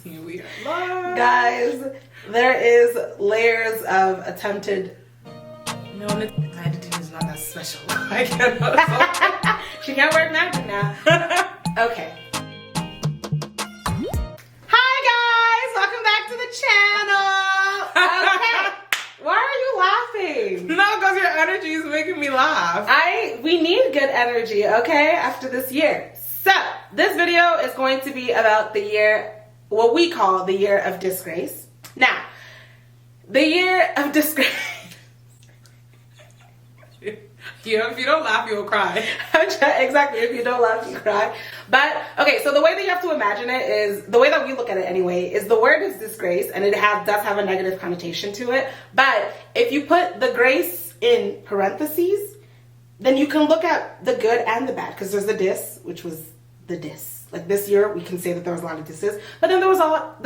Here we are live. Guys, there is layers of attempted... No, my editing is not that special. I cannot. She can't work magic now. Okay. Hi guys, welcome back to the channel. Okay. Why are you laughing? No, because your energy is making me laugh. We need good energy, okay, after this year. So, this video is going to be about the year, what we call the year of disgrace. Now, the year of disgrace. If you don't laugh, you'll cry. Exactly, if you don't laugh, you cry. But, okay, so the way that you have to imagine it is, the way that we look at it anyway, is the word is disgrace, and it does have a negative connotation to it. But if you put the grace in parentheses, then you can look at the good and the bad, because there's the dis, which was the dis. Like this year, we can say that there was a lot of disses, but then there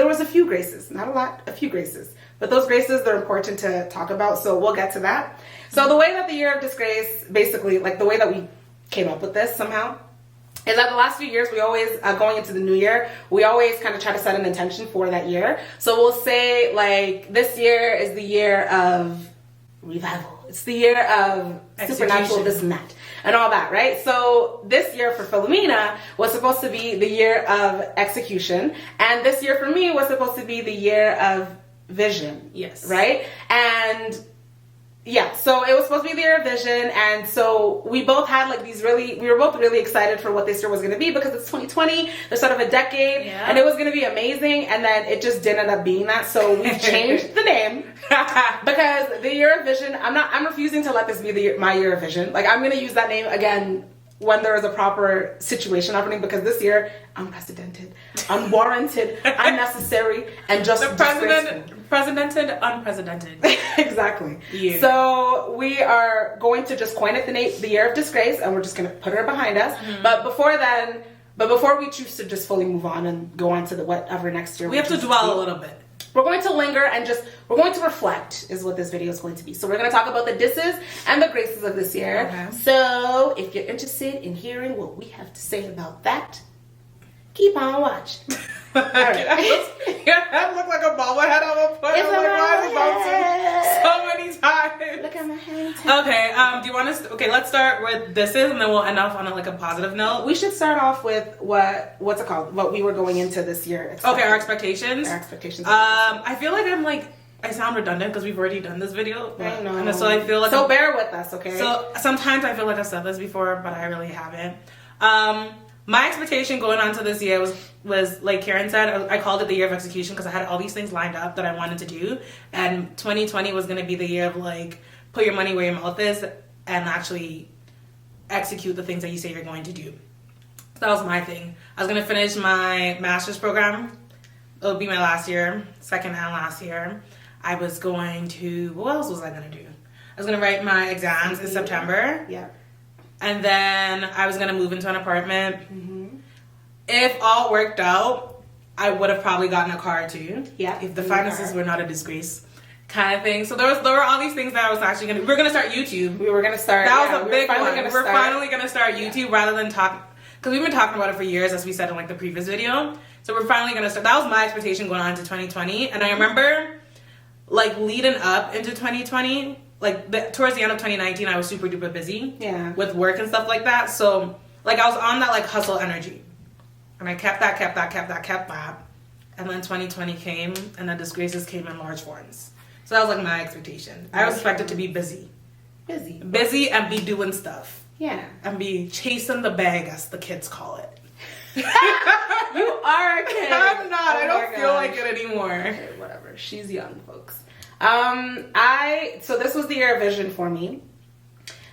was a few graces. Not a lot, a few graces. But those graces, they're important to talk about, so we'll get to that. So the way that the year of disgrace, basically, like the way that we came up with this somehow, is that the last few years, we always, going into the new year, we always kind of try to set an intention for that year. So we'll say, like, this year is the year of revival. It's the year of supernatural this and that and all that, right? So this year for Philomena was supposed to be the year of execution, and this year for me was supposed to be the year of vision. Yes. Right? And yeah, so it was supposed to be the year of vision, and so we both had like we were both really excited for what this year was going to be, because it's 2020, the start of a decade, and it was going to be amazing, and then it just didn't end up being that, so we've changed the name, because the year of vision, I'm refusing to let this be my year of vision. Like, I'm going to use that name again when there is a proper situation happening, because this year, unprecedented, unwarranted, unnecessary, and just unprecedented. Exactly. Yeah. So we are going to just coin it the year of disgrace, and we're just going to put her behind us. Mm-hmm. But before we choose to just fully move on and go on to the whatever next year, we have to dwell a little bit. We're going to linger and we're going to reflect, is what this video is going to be. So we're going to talk about the disses and the graces of this year. Okay. So if you're interested in hearing what we have to say about that, keep on watching. All right. Your head looked like a bobblehead on a point. I'm like, why is it bouncing so many times? Look at my hand. Okay, do you want us to, let's start with disses, and then we'll end off on a positive note. We should start off with what's it called? What we were going into this year. Okay, our expectations. Our expectations. I feel like I sound redundant because we've already done this video. I know. And so I feel like bear with us, okay? So sometimes I feel like I've said this before, but I really haven't. My expectation going on to this year was like Karen said, I called it the year of execution because I had all these things lined up that I wanted to do, and 2020 was going to be the year of like put your money where your mouth is and actually execute the things that you say you're going to do. So that was my thing. I was going to finish my master's program. It'll be my last year, second and last year. I was going to, what else was I going to do? I was going to write my exams in September. Yeah. And then I was going to move into an apartment. Mm-hmm. If all worked out, I would have probably gotten a car too. Yeah. If the finances were not a disgrace kind of thing. So there were all these things that I was actually going to, we were going to start YouTube. We were going to start. That was a big one. We're finally going to start YouTube rather than talk, because we've been talking about it for years, as we said in like the previous video. So we're finally going to start. That was my expectation going on into 2020. And I remember like leading up into 2020, like towards the end of 2019, I was super duper busy with work and stuff like that. So like I was on that like hustle energy, and I kept that. And then 2020 came, and the disgraces came in large forms. So that was like my expectation. I was expected to be busy and be doing stuff. Yeah. And be chasing the bag, as the kids call it. You are a kid. I'm not. I don't feel like it anymore. Okay, whatever. She's young, folks. So this was the year of vision for me.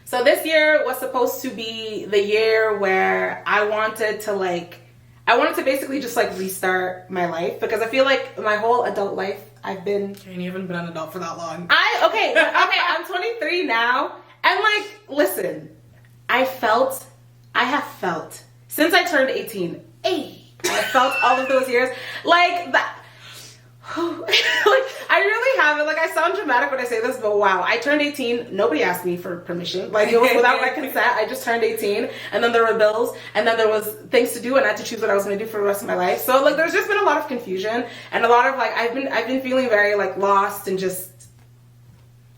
So this year was supposed to be the year where I wanted to basically just like restart my life, because I feel like my whole adult life I've been. You ain't even been an adult for that long. Okay, I'm 23 now, and like, listen, I have felt since I turned 18. I felt all of those years like that. Like, I really haven't. Like, I sound dramatic when I say this, but wow, I turned 18. Nobody asked me for permission. Like, it was without my consent. I just turned 18, and then there were bills, and then there was things to do, and I had to choose what I was going to do for the rest of my life. So, like, there's just been a lot of confusion, and a lot of, like, I've been feeling very, like, lost and just...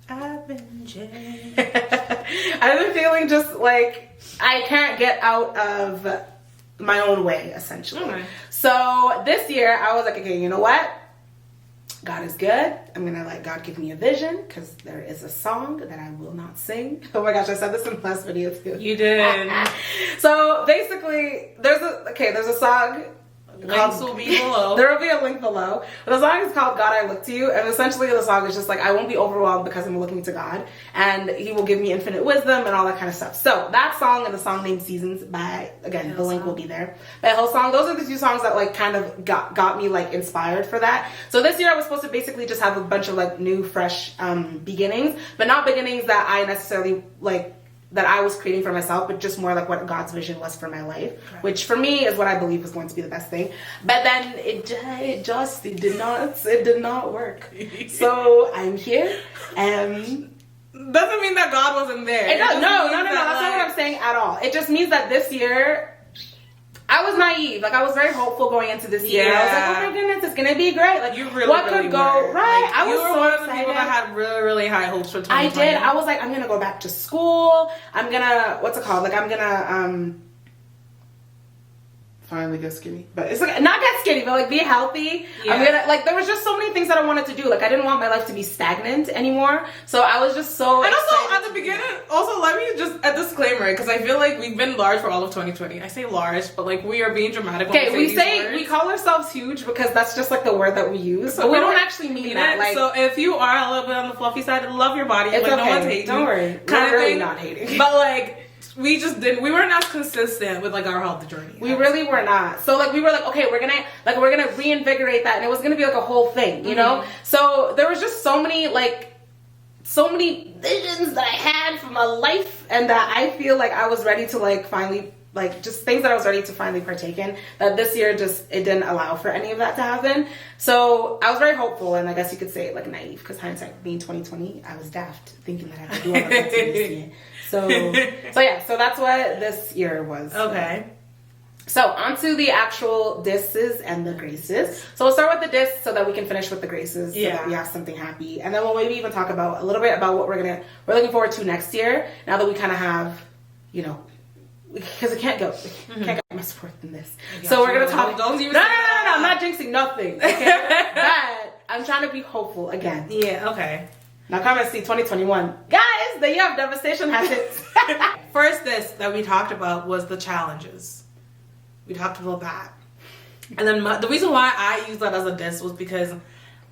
I've been changed. I've been feeling just, like, I can't get out of my own way, essentially. Okay. So, this year, I was like, okay, you know what? God is good. I'm gonna let God give me a vision, because there is a song that I will not sing. Oh my gosh, I said this in the last video too. You did. So basically, there's a song. Links will be below. There will be a link below. But the song is called God I Look to You, and essentially the song is just like, I won't be overwhelmed because I'm looking to God, and He will give me infinite wisdom and all that kind of stuff. So that song and the song named Seasons by, again, the link will be there. That whole song, those are the two songs that like kind of got me like inspired for that. So this year I was supposed to basically just have a bunch of like new, fresh beginnings, but not beginnings that I necessarily like that I was creating for myself, but just more like what God's vision was for my life, right. Which for me is what I believe was going to be the best thing. But then it did not work. So I'm here. Doesn't mean that God wasn't there. No, that's not what I'm saying at all. It just means that this year I was naive. Like, I was very hopeful going into this year. Yeah. I was like, oh my goodness, it's gonna be great. Like, you really, what really could go were. right? Like, I was you were so one excited. of the people that had really, really high hopes for 2020. I did. I was like, I'm gonna go back to school. I'm gonna, what's it called? Like, I'm gonna finally get skinny. But it's like, not get skinny, but like be healthy. Yeah. I'm gonna, like, there was just so many things that I wanted to do. Like, I didn't want my life to be stagnant anymore. So I was just so And excited. also, at the beginning, also, let me just, a disclaimer, because I feel like we've been large for all of 2020. I say large, but like, we are being dramatic. Okay, when we call ourselves huge because that's just like the word that we use. But we don't actually mean that. Like, so if you are a little bit on the fluffy side, love your body. It's like, okay. No one's hating. Don't worry. Kind We're of really thing. not hating. But like, we weren't as consistent with like our health journey. We really were not. So like we were like, okay, we're gonna reinvigorate that, and it was gonna be like a whole thing, you know? So there was just so many visions that I had for my life, and that I feel like I was ready to like finally, like, just things that I was ready to finally partake in, that this year just, it didn't allow for any of that to happen. So I was very hopeful, and I guess you could say like naive, because hindsight being 2020, I was daft thinking that I could do all of that this year. So that's what this year was. Okay. So onto the actual disses and the graces. So we'll start with the diss so that we can finish with the graces. So that we have something happy, and then we'll maybe even talk about a little bit about what we're looking forward to next year. Now that we kind of have, you know, because we can't get much support than this. So we're gonna talk. Don't even. No. I'm not jinxing nothing. Okay? But I'm trying to be hopeful again. Yeah. Okay. Now come and see 2021. Guys, the year of devastation happens. First diss that we talked about was the challenges. We talked about that. And then the reason why I used that as a diss was because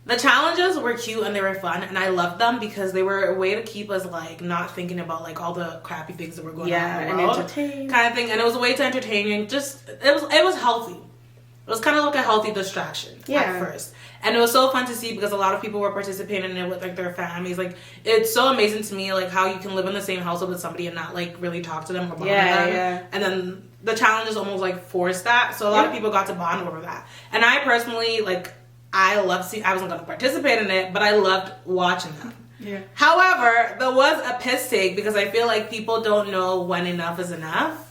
the challenges were cute and they were fun, and I loved them because they were a way to keep us like not thinking about like all the crappy things that were going on in the world, entertain kind of thing. And it was a way to entertain you, and just it was healthy. It was kind of like a healthy distraction at first. And it was so fun to see because a lot of people were participating in it with like their families. Like, it's so amazing to me like how you can live in the same household with somebody and not like really talk to them or bond with them. Yeah. And then the challenges almost like forced that. So a lot of people got to bond over that. And I personally, like, I wasn't going to participate in it, but I loved watching them. Yeah. However, there was a piss take because I feel like people don't know when enough is enough.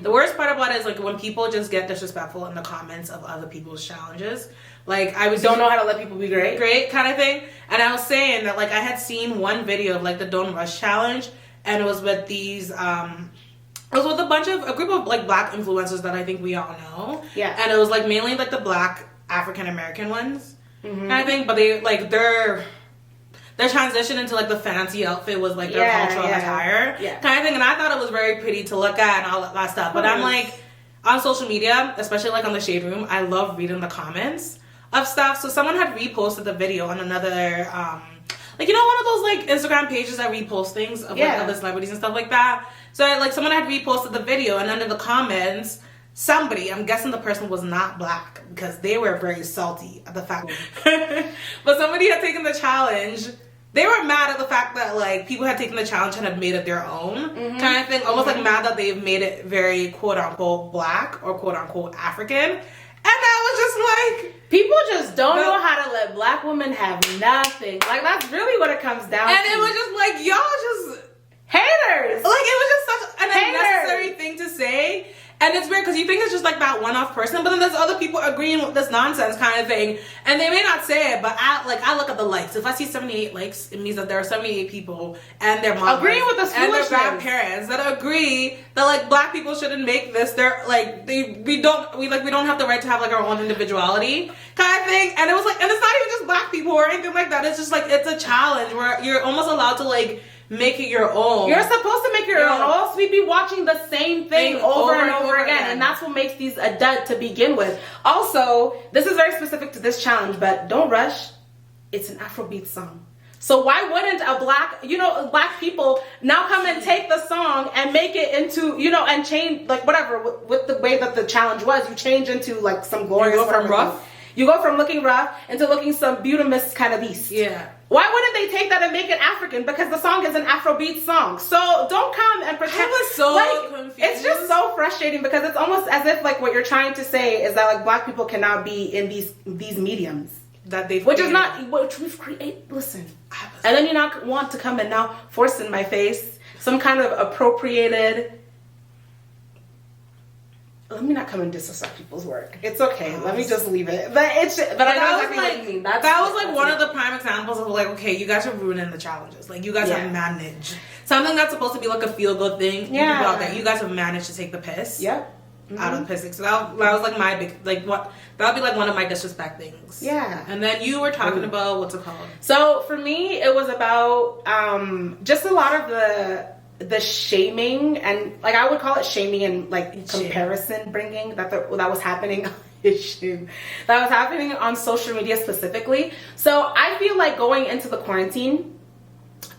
The worst part about it is like when people just get disrespectful in the comments of other people's challenges. Like, I don't know how to let people be great kind of thing. And I was saying that like I had seen one video of like the Don't Rush challenge, and it was with these it was with a group of like black influencers that I think we all know. Yeah. And it was like mainly like the black African American ones kind of thing, but they like their transition into like the fancy outfit was like their cultural attire kind of thing, and I thought it was very pretty to look at and all that stuff. But I'm like, on social media, especially like on the Shade Room, I love reading the comments of stuff. So someone had reposted the video on another like, you know, one of those like Instagram pages that repost things of like other celebrities and stuff like that. So like someone had reposted the video, and under the comments, somebody, I'm guessing the person was not black because they were very salty at the fact but somebody had taken the challenge. They were mad at the fact that like people had taken the challenge and had made it their own kind of thing, almost like mad that they've made it very quote unquote black or quote unquote African. And I was just like, people just don't know how to let black women have nothing. Like, that's really what it comes down to. And it was just like, y'all just haters. Like, it was just such an Haters. unnecessary thing to say. And it's weird because you think it's just like that one-off person, but then there's other people agreeing with this nonsense kind of thing, and they may not say it, but I look at the likes. If I see 78 likes, it means that there are 78 people and their moms agreeing with this and their foolishness. grandparents that agree that like black people shouldn't make this. They're like we don't have the right to have like our own individuality kind of thing. And it was like, and it's not even just black people or anything like that. It's just like it's a challenge where you're almost allowed to like make it your own. You're supposed to make it your own, or else we'd be watching the same thing over and over again. And that's what makes these a dud to begin with. Also, this is very specific to this challenge, but don't rush. It's an Afrobeat song. So why wouldn't black people now come and take the song and make it into, and change, like whatever, with the way that the challenge was, you change into like some glorious. You go from rough? You go from looking rough into looking some beautimous kind of beast. Yeah. Why wouldn't they take that and make it African? Because the song is an Afrobeat song. So don't come and pretend. I was so confused. It's just so frustrating because it's almost as if like what you're trying to say is that like black people cannot be in these mediums that they've which created. is not what we've created. Listen, and then you not want to come and now force in my face some kind of appropriated. Let me not come and disrespect people's work. It's okay. Let me just leave it. But I know exactly what you mean. That was like one of the prime examples of like, okay, you guys are ruining the challenges. Like, you guys have managed something that's supposed to be like a feel good thing. Yeah. People out there, you guys have managed to take the piss. Yep. Out of the pissing. So that was like my big, like what, that would be like one of my disrespect things. Yeah. And then you were talking about, what's it called? So for me, it was about just a lot of the shaming, and like I would call it shaming and like comparison bringing that was happening. That was happening on social media specifically. So I feel like going into the quarantine,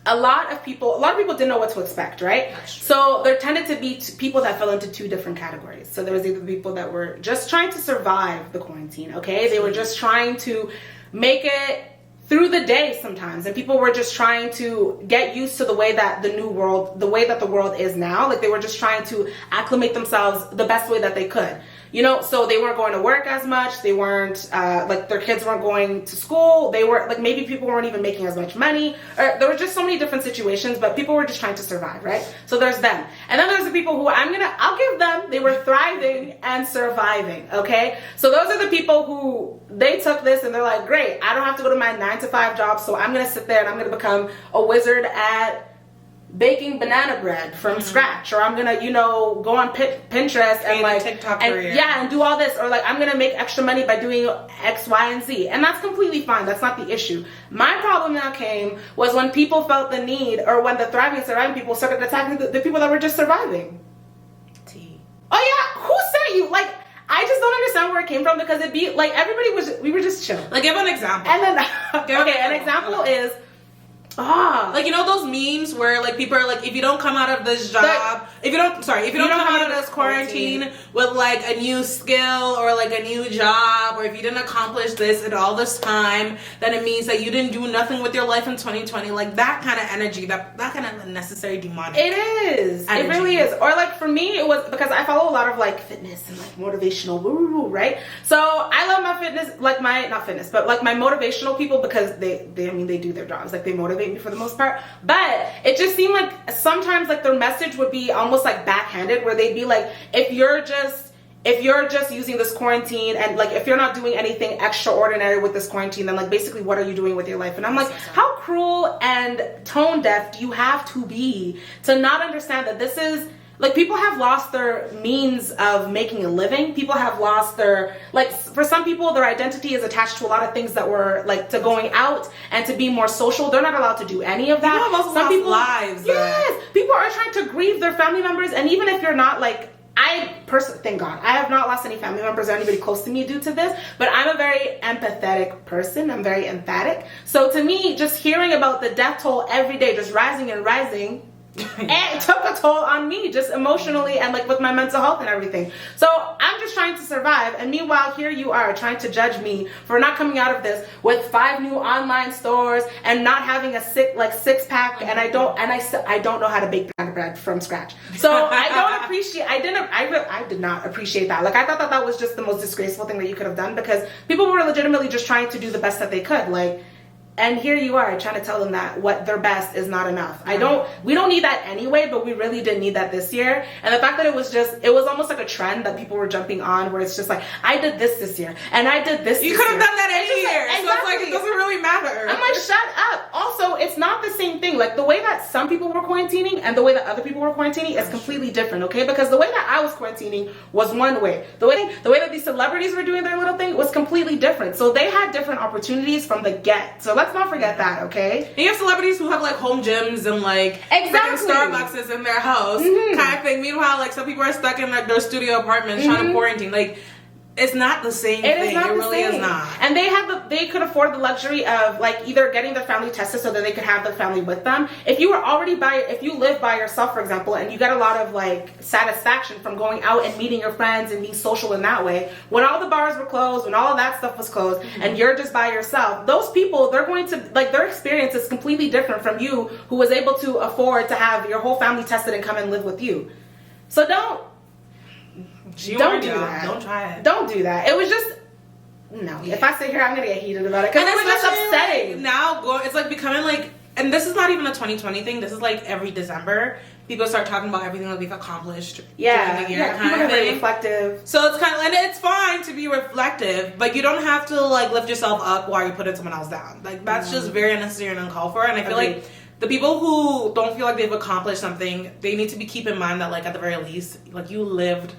a lot of people didn't know what to expect, right? So there tended to be people that fell into two different categories. So there was either people that were just trying to survive the quarantine, okay? They were just trying to make it through the day sometimes, and people were just trying to get used to the way that the world is now. Like, they were just trying to acclimate themselves the best way that they could. So they weren't going to work as much. They weren't, like, their kids weren't going to school. They were, like, maybe people weren't even making as much money. Or there were just so many different situations, but people were just trying to survive, right? So there's them. And then there's the people who I'll give them, they were thriving and surviving, okay? So those are the people who, they took this and they're like, great, I don't have to go to my 9-to-5 job, so I'm going to sit there and I'm going to become a wizard at baking banana bread from scratch, or I'm gonna go on Pinterest and like TikTok and do all this, or like I'm gonna make extra money by doing X, Y, and Z, and that's completely fine. That's not the issue. My problem now came was when people felt the need, or when the thriving and surviving people started attacking the people that were just surviving. Oh yeah, who said you? Like, I just don't understand where it came from, because it'd be like we were just chill. Like, give an example. And then an example is like, those memes where like people are like, if you don't come out of this job, if you don't come out of this quarantine with like a new skill or like a new job, or if you didn't accomplish this in all this time, then it means that you didn't do nothing with your life in 2020. Like, that kind of energy, that kind of unnecessary demonic. It is. Energy. It really is. Or like for me, it was because I follow a lot of like fitness and like motivational right? So I love my fitness, like my motivational people, because they do their jobs. Like, they motivate me for the most part, but it just seemed like sometimes like their message would be almost like backhanded, where they'd be like, if you're just using this quarantine, and like if you're not doing anything extraordinary with this quarantine, then like basically what are you doing with your life? And I'm like, how cruel and tone deaf do you have to be to not understand that this is like, people have lost their means of making a living. People have lost their, like, for some people, their identity is attached to a lot of things that were, like, to going out and to be more social. They're not allowed to do any of that. Some people lives. Yes. People are trying to grieve their family members. And even if you're not, like, I personally, thank God, I have not lost any family members or anybody close to me due to this, but I'm a very empathetic person. I'm very emphatic. So to me, just hearing about the death toll every day, just rising and rising, And it took a toll on me just emotionally and like with my mental health and everything. So I'm just trying to survive, and meanwhile here you are trying to judge me for not coming out of this with 5 new online stores and not having a six pack, and I don't know how to bake bread from scratch. So I did not appreciate that. Like, I thought that was just the most disgraceful thing that you could have done, because people were legitimately just trying to do the best that they could. Like, and here you are trying to tell them that what their best is not enough. We don't need that anyway, but we really didn't need that this year. And the fact that it was almost like a trend that people were jumping on, where it's just like, I did this year, and I did this. You could have done that any year. Exactly. So it's like, it doesn't really matter. I'm like, shut up. Also, it's not the same thing. Like, the way that some people were quarantining and the way that other people were quarantining is completely different, okay? Because the way that I was quarantining was one way. The way that these celebrities were doing their little thing was completely different. So they had different opportunities from the get. So let's not forget that, okay? And you have celebrities who have like home gyms and like exactly Starbucks in their house kind of thing. Meanwhile, like, some people are stuck in like their studio apartments trying to quarantine. Like, it's not the same thing. It really is not. And they could afford the luxury of like either getting their family tested so that they could have their family with them. If you live by yourself, for example, and you get a lot of like satisfaction from going out and meeting your friends and being social in that way, when all the bars were closed, when all of that stuff was closed, and you're just by yourself, those people, they're going to like, their experience is completely different from you, who was able to afford to have your whole family tested and come and live with you. So don't do that. Don't try it. Don't do that. It was just no. Yeah. If I sit here, I'm gonna get heated about it, because it was just upsetting. Like, now it's like becoming like, and this is not even a 2020 thing. This is like every December people start talking about everything that they've accomplished during the year. Kind of very reflective. So it's kind of, and it's fine to be reflective, but you don't have to like lift yourself up while you're putting someone else down. Like, that's just very unnecessary and uncalled for. And I feel like the people who don't feel like they've accomplished something, they need to keep in mind that, like, at the very least, like, you lived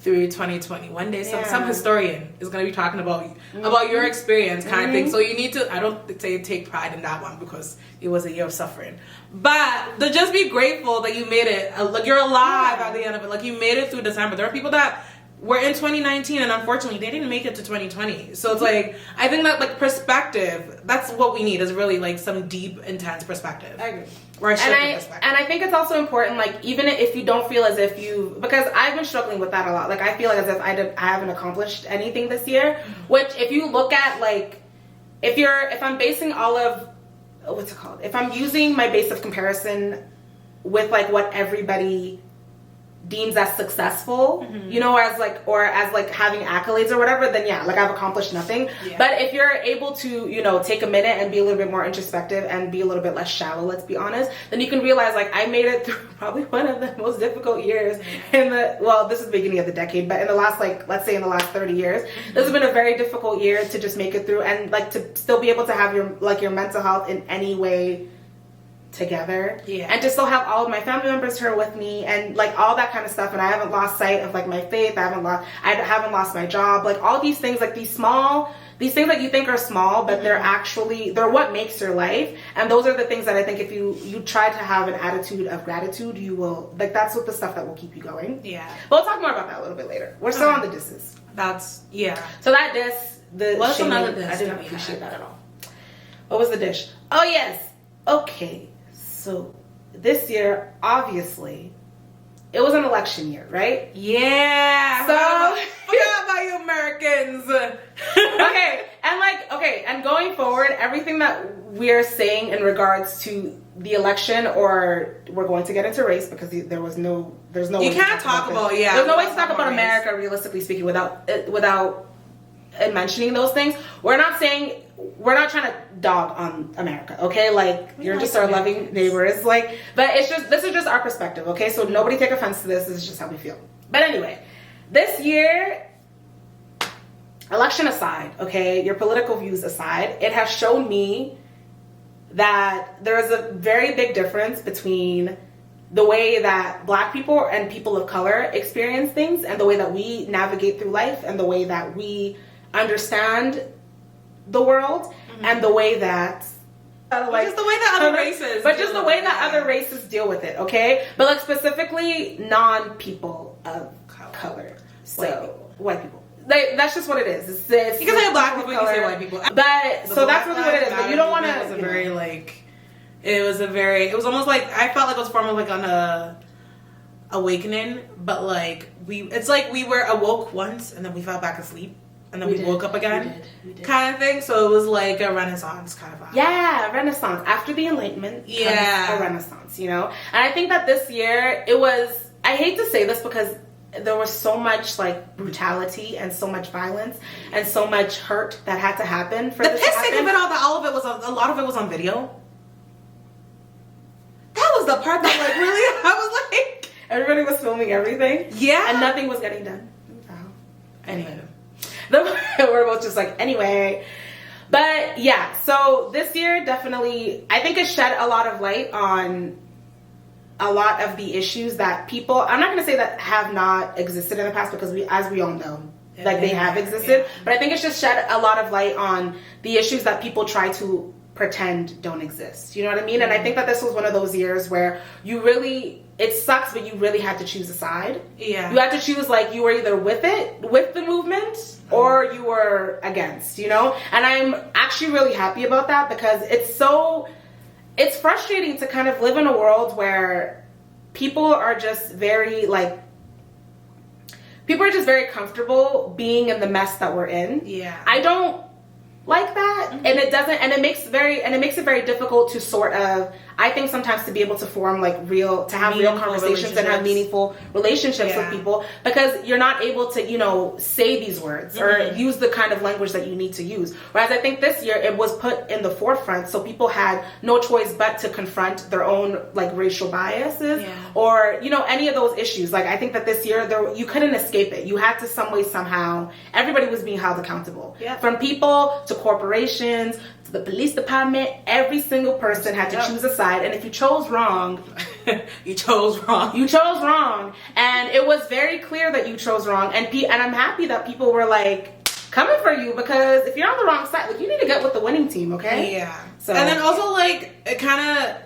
through 2020. One day some historian is going to be talking about your experience kind of thing. So you need to, I don't say take pride in that one because it was a year of suffering, but to just be grateful that you made it. Like, you're alive at the end of it. Like, you made it through December. There are people that were in 2019 and unfortunately they didn't make it to 2020. So it's like, I think that like perspective, that's what we need, is really like some deep, intense perspective. I agree. Or a shift in perspective. And I think it's also important, like, even if you don't feel as if you, because I've been struggling with that a lot. Like, I feel like as if I haven't accomplished anything this year. Which, if you look at like, if I'm basing all of, what's it called? If I'm using my base of comparison with like what everybody deems as successful, you know, as like having accolades or whatever, then yeah, like, I've accomplished nothing. But if you're able to, you know, take a minute and be a little bit more introspective and be a little bit less shallow, let's be honest, then you can realize, like, I made it through probably one of the most difficult years this is the beginning of the decade, but in the last, like, let's say in the last 30 years, this has been a very difficult year to just make it through, and like to still be able to have your mental health in any way together, and to still have all of my family members here with me, and like all that kind of stuff. And I haven't lost sight of like my faith. I haven't lost my job. Like, all these things, like these things that you think are small, but they're what makes your life. And those are the things that I think if you try to have an attitude of gratitude, you will, like, that's what the stuff that will keep you going. Yeah. But we'll talk more about that a little bit later. We're still on the disses. So that diss, what's another diss? I didn't appreciate that at all. What was the dish? Oh yes. Okay. So this year, obviously, it was an election year, right? Yeah. So forget about you Americans. And going forward, everything that we're saying in regards to the election, or we're going to get into race, because there's no you can't talk about there's no way to talk about America, realistically speaking, without mentioning those things. We're not trying to dog on America, okay? Like, you're just our loving neighbors, like, but this is just our perspective, okay? So nobody take offense to this. This is just how we feel. But anyway, this year, election aside, okay, your political views aside, it has shown me that there is a very big difference between the way that Black people and people of color experience things, and the way that we navigate through life, and the way that we understand the world, and the way that just the way that other races just the way that other races deal with it, okay? But like, specifically non-people of color. So white people. That's just what it is. You can say Black people, you can say white people. But so that's really what it is. But you don't want to. It's a very like It was almost like, I felt like it was formed like on a awakening, but like, it's like we were awoke once and then we fell back asleep. And then we woke up again, we did. Kind of thing. So it was like a renaissance kind of vibe. Yeah, renaissance. After the Enlightenment, yeah, a renaissance, you know? And I think that this year, it was, I hate to say this because there was so much like brutality and so much violence and so much hurt that had to happen for this to happen. The piss take of it all, a lot of it was on video. That was the part that like really, I was like... Everybody was filming everything. Yeah. And nothing was getting done. Anyway. We're both just like, anyway. But yeah, so this year definitely, I think it shed a lot of light on a lot of the issues that people, I'm not going to say that have not existed in the past, because as we all know, like they have existed. Yeah. But I think it's just shed a lot of light on the issues that people try to pretend don't exist. You know what I mean? Mm-hmm. And I think that this was one of those years where you really, it sucks, but you really had to choose a side. Yeah. You had to choose, like, you were either with the movement, or you were against, you know? And I'm actually really happy about that, because it's frustrating to kind of live in a world where people are just very comfortable being in the mess that we're in. Yeah. I don't like that. Mm-hmm. And it makes it very difficult to sort of, I think sometimes to be able to form real conversations and have meaningful relationships with people, because you're not able to, say these words or use the kind of language that you need to use. Whereas I think this year it was put in the forefront, so people had no choice but to confront their own racial biases or, any of those issues. I think that this year you couldn't escape it. You had to some way, somehow, everybody was being held accountable. Yeah. From people to corporations, to the police department, every single person had to choose a side. And if you chose wrong, you chose wrong. You chose wrong. And it was very clear that you chose wrong. And I'm happy that people were coming for you, because if you're on the wrong side, you need to get with the winning team, okay? Yeah. So. And then also it kind of,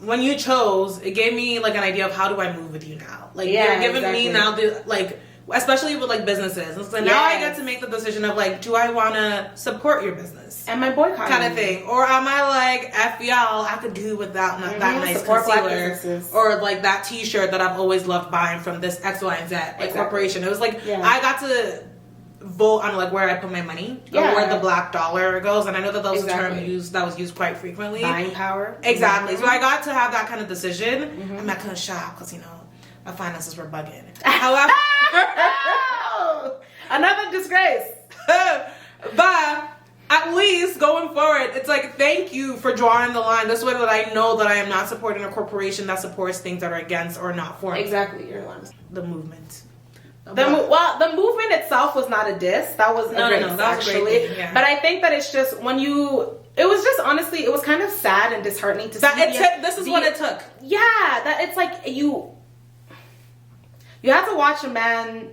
when you chose, it gave me an idea of how do I move with you now. You're giving me now the especially with businesses. And so now I get to make the decision of do I want to support your business? Am I boycotting kind of thing, or am I F y'all, I could do without that nice support concealer or that T-shirt that I've always loved buying from this X, Y, and Z corporation. It was I got to vote on where I put my money or where the black dollar goes, and I know that that was a term that was used quite frequently. Buying power. Exactly. So I got to have that kind of decision. I'm not gonna shop because my finances were bugging. However, another disgrace. But at least going forward, it's thank you for drawing the line this way, that I know that I am not supporting a corporation that supports things that are against or not for me. Exactly, you're lying. The movement. The movement itself was not a diss. That was actually. Yeah. But I think that it's just it was just honestly, it was kind of sad and disheartening to see. This is what it took. Yeah, that it's you have to watch a man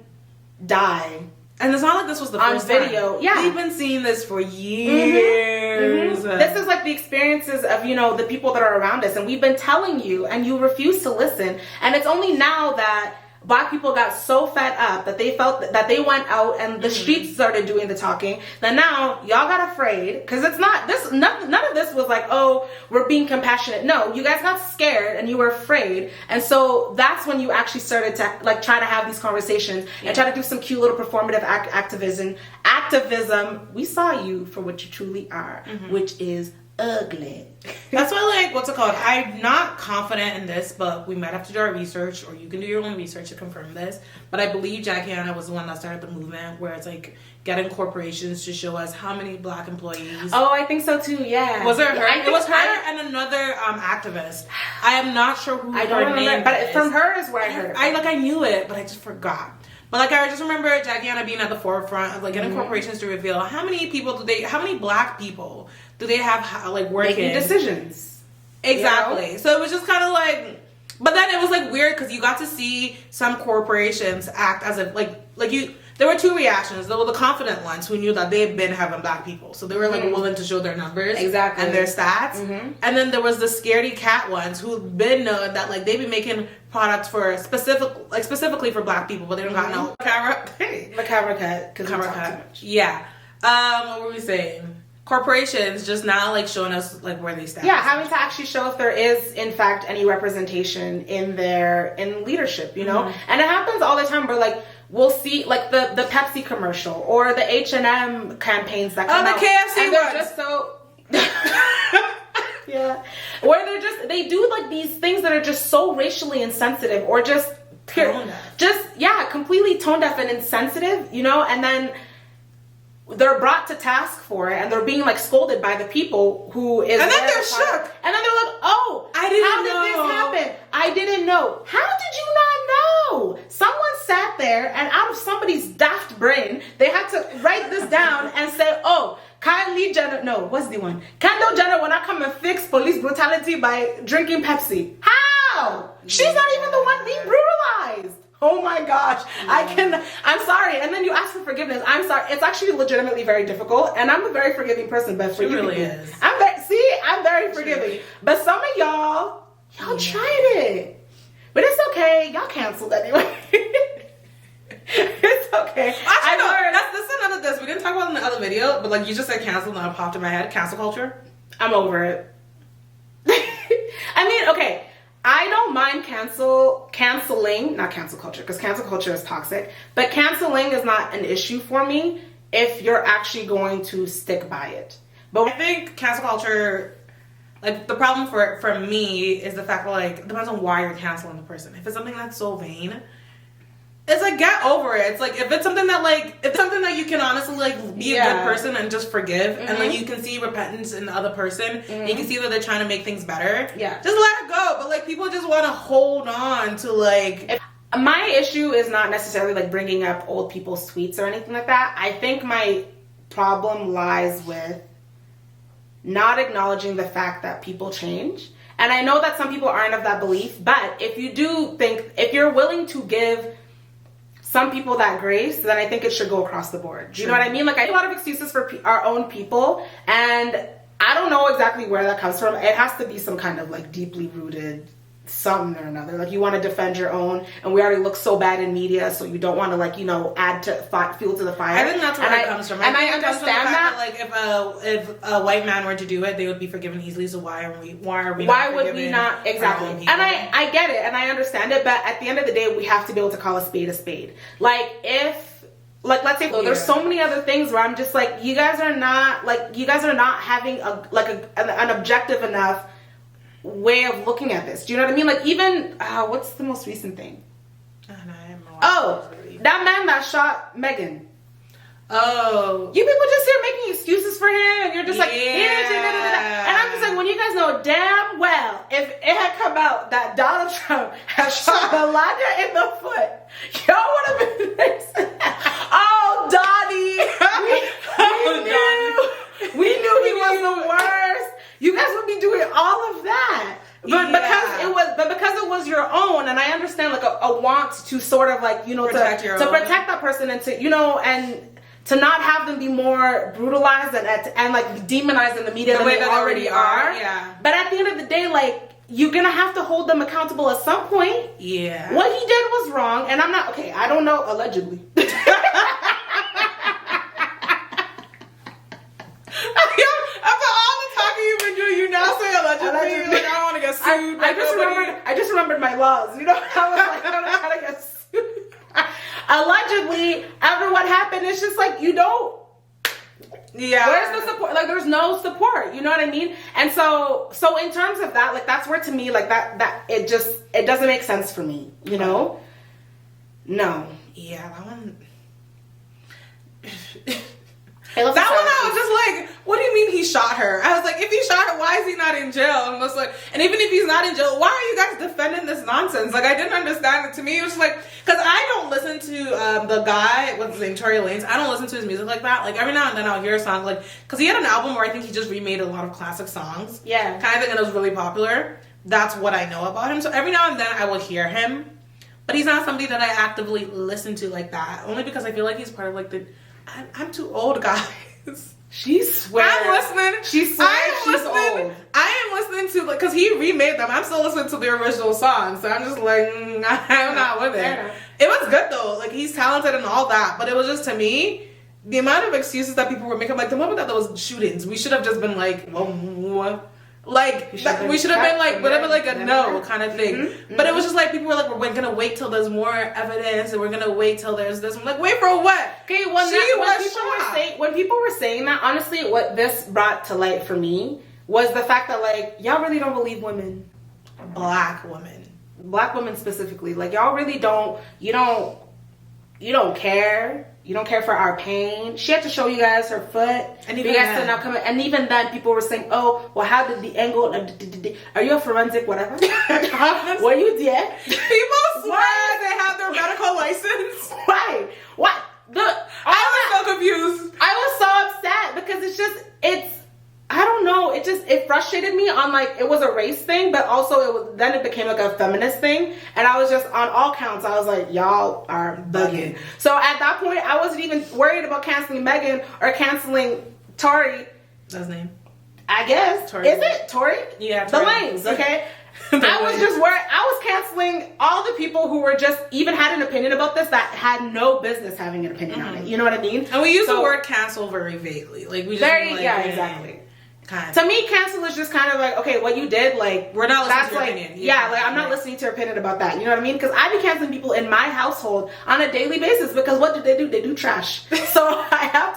die. And it's not like this was the first video. time. Yeah. We've been seeing this for years. Mm-hmm. This is the experiences of, the people that are around us. And we've been telling you, and you refuse to listen. And it's only now that Black people got so fed up that they felt that they went out and the streets started doing the talking, that now y'all got afraid, because it's not this. None of this was oh, we're being compassionate. No, you guys got scared and you were afraid, and so that's when you actually started to try to have these conversations and try to do some cute little performative activism. We saw you for what you truly are, which is ugly. That's why, what's it called? I'm not confident in this, but we might have to do our research, or you can do your own research to confirm this. But I believe Jackie was the one that started the movement, where it's getting corporations to show us how many Black employees. Oh, I think so too. Yeah. Was it her? It was her and another activist. I am not sure who. I don't remember, but from her is where I heard. I knew it, but I just forgot. But I just remember Jackie being at the forefront of getting corporations to reveal how many Black people do they have working making decisions. Exactly. So it was just kind of but then it was weird, because you got to see some corporations act as if there were two reactions. There were the confident ones who knew that they've been having Black people, so they were willing to show their numbers and their stats. And then there was the scaredy cat ones who've been known that they've been making products for specifically for Black people, but they don't got no camera. The camera cut. Yeah. What were we saying? corporations just now like showing us like where they stand. Yeah, having to actually show if there is in fact any representation in leadership, you know? And it happens all the time where like we'll see like the Pepsi commercial or the H&M campaigns that come out. The KFC and they're ones. just so yeah. Where they do like these things that are just so racially insensitive or just completely tone deaf and insensitive, you know, and then they're brought to task for it and they're being like scolded by the people who is and then they're shook and then they're like, oh, I didn't how know. did this happen? I didn't know. How did you not know? Someone sat there and out of somebody's daft brain they had to write this down and say, oh, Kylie Jenner, no, what's the one? Kendall Jenner will not come and fix police brutality by drinking Pepsi. How? She's not even the one being brutalized. Oh my gosh. I'm sorry. And then you ask for forgiveness. I'm sorry. It's actually legitimately very difficult. And I'm a very forgiving person, but She really is. I'm very forgiving. But some of y'all tried it. But it's okay. Y'all canceled anyway. It's okay. Actually, no, that's another this. We didn't talk about it in the other video, but like you just said cancel and it popped in my head. Cancel culture. I'm over it. I mean, okay. I don't mind canceling, not cancel culture, because cancel culture is toxic, but canceling is not an issue for me if you're actually going to stick by it. But I think cancel culture, like the problem for me is the fact that like it depends on why you're canceling the person. If it's something that's so vain, it's like get over it. It's like if it's something that you can honestly like be a good person and just forgive, and like you can see repentance in the other person, and you can see that they're trying to make things better. Yeah, just let it go. But like people just want to hold on to like. My issue is not necessarily like bringing up old people's tweets or anything like that. I think my problem lies with not acknowledging the fact that people change. And I know that some people aren't of that belief, but if you're willing to give some people that grace, then I think it should go across the board. Do you know what I mean? Like I have a lot of excuses for our own people, and I don't know exactly where that comes from. It has to be some kind of like deeply rooted something or another. Like you want to defend your own, and we already look so bad in media, so you don't want to like, you know, add to fuel to the fire. I think that's where it comes from. And I understand that. Like if a white man were to do it, they would be forgiven easily. So why would we not exactly? And I get it and I understand it, but at the end of the day, we have to be able to call a spade a spade. Like if let's say there's so many other things where I'm just like, you guys are not having an objective enough way of looking at this. Do you know what I mean? Like even what's the most recent thing? Oh, that man that shot Megan. Oh, you people just here making excuses for him, and you're just like, and I'm just like, when you guys know damn well if it had come out that Donald Trump had shot Melania in the foot, y'all would have been oh, Donnie, we knew he was the worst. You guys would be doing all of that. But because it was your own, and I understand like a want to sort of like, you know, protect protect that person and to, you know, and to not have them be more brutalized and like demonized in the media than they already are. Yeah. But at the end of the day, like you're gonna have to hold them accountable at some point. Yeah. What he did was wrong, and I'm not okay. I don't know, allegedly. You now say allegedly. Like, I don't want to get sued. I just remembered my laws. You know, I was like, I don't want to get sued. Allegedly, after what happened, it's just like, you don't. Yeah. Where's the support? Like, there's no support. You know what I mean? And so in terms of that, like, that's where to me, like that it doesn't make sense for me. You know? No. Yeah, that one. That one I was just like, what do you mean he shot her? I was like, if he shot her, why is he not in jail? And I was like, and even if he's not in jail, why are you guys defending this nonsense? Like, I didn't understand it. To me, it was like, because I don't listen to the guy, what's his name, Tory Lanez. I don't listen to his music like that. Like, every now and then I'll hear a song, like, because he had an album where I think he just remade a lot of classic songs. Yeah. Kind of thing, and it was really popular. That's what I know about him. So every now and then I will hear him. But he's not somebody that I actively listen to like that. Only because I feel like he's part of, like, I'm too old, guys. She swears. I'm listening. She swears she's old. I am listening to, like, because he remade them. I'm still listening to the original song. So I'm just like, I'm not with it. It was good, though. Like, he's talented and all that. But it was just, to me, the amount of excuses that people were making, like the moment that there was shootings, we should have just been like, well, like we should have been like whatever, like a no kind of thing. Mm-hmm. But it was just like people were like, we're gonna wait till there's more evidence, and we're gonna wait till there's this. I'm like, wait for what? Okay, when people were saying that, honestly, what this brought to light for me was the fact that like y'all really don't believe women, black women specifically. Like y'all really don't. You don't care. You don't care for our pain. She had to show you guys her foot. And even you guys still not coming. And even then, people were saying, "Oh, well, how did the angle? Are you a forensic whatever? Were you dead?" People swear they have their medical license. Right? What? I was so confused. I was so upset because it's. I don't know. It frustrated me on like it was a race thing, but also then it became like a feminist thing, and I was just on all counts. I was like, y'all are bugging. So at that point, I wasn't even worried about canceling Megan or canceling Tory. That's his name. I guess. Tory. Is it Tory? Yeah. Tory. The Lanes. Okay. I was just worried. I was canceling all the people who were just even had an opinion about this that had no business having an opinion on it. You know what I mean? And we use the word cancel very vaguely. Like we just exactly. Kind of. To me, cancel is just kind of like, okay, what you did, like we're not listening to your opinion. Yeah, like I'm not listening to your opinion about that. You know what I mean? Because I be canceling people in my household on a daily basis because what do? They do trash. So I have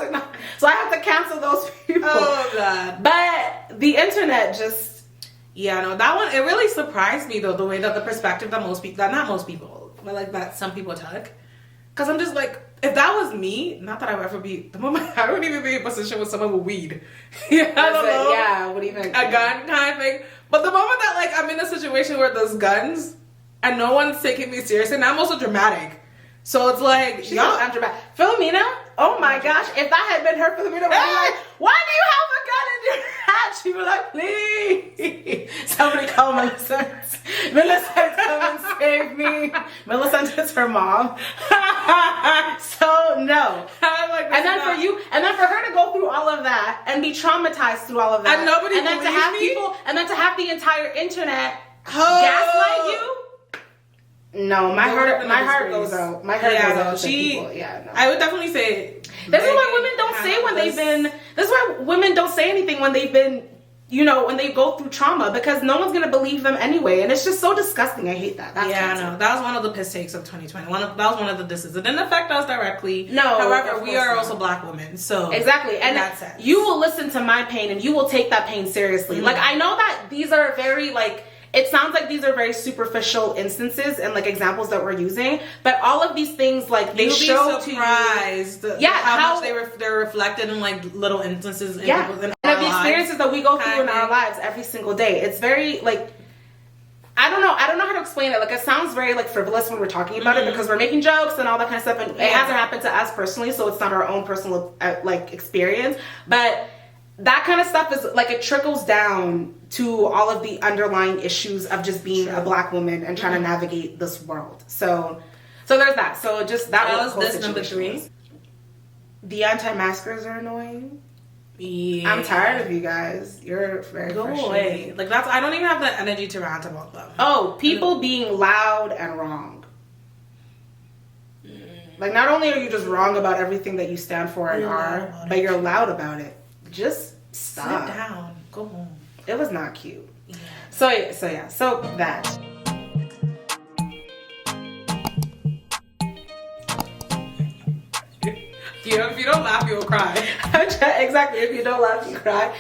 to cancel those people. Oh God! But the internet just that one, it really surprised me though, the way that the perspective that not most people, but like that some people took. Because I'm just like, if that was me, not that I would ever be, the moment I wouldn't even be in a position with someone with weed. I don't know. Yeah, what even a gun kind of thing. But the moment that like I'm in a situation where there's guns and no one's taking me seriously, and I'm also dramatic. So it's like, I'm dramatic. Philomena, oh my gosh, if that had been her, Philomena would be like, why do you have a gun in your hat? She would like, please, somebody call Millicent. Millicent, come and save me. Millicent is her mom. So no. And then for her to go through all of that and be traumatized through all of that, and nobody and then to have me? people, and then to have the entire internet gaslight you. No, my heart goes out. My heart goes out to people. Yeah, no. I would definitely say this is why women don't say when they've been. This is why women don't say anything when they've been, when they go through trauma, because no one's gonna believe them anyway, and it's just so disgusting. I hate that. I know. That was one of the piss takes of 2020. That was one of the disses. It didn't affect us directly. No. However, we are also black women, so exactly. And in that sense, you will listen to my pain, and you will take that pain seriously. Mm-hmm. Like I know that these are very like. It sounds like these are very superficial instances and like examples that we're using, but all of these things like they show to you, how much they're reflected in like little instances in people's in and the experiences that we go through in our lives every single day. It's very like I don't know how to explain it. Like it sounds very like frivolous when we're talking about it because we're making jokes and all that kind of stuff, and it hasn't happened to us personally, so it's not our own personal like experience, but that kind of stuff is like it trickles down to all of the underlying issues of just being a black woman and trying to navigate this world. So there's that. So just that was this number 3. The anti-maskers are annoying. Yeah. I'm tired of you guys. You're very go away. Like I don't even have the energy to rant about them. Oh, people being loud and wrong. Like not only are you just wrong about everything that you stand for and are, but you're loud about it. Just stop. Sit down. Go home. It was not cute. Yeah. So that. If you don't laugh, you'll cry. Exactly. If you don't laugh, you cry.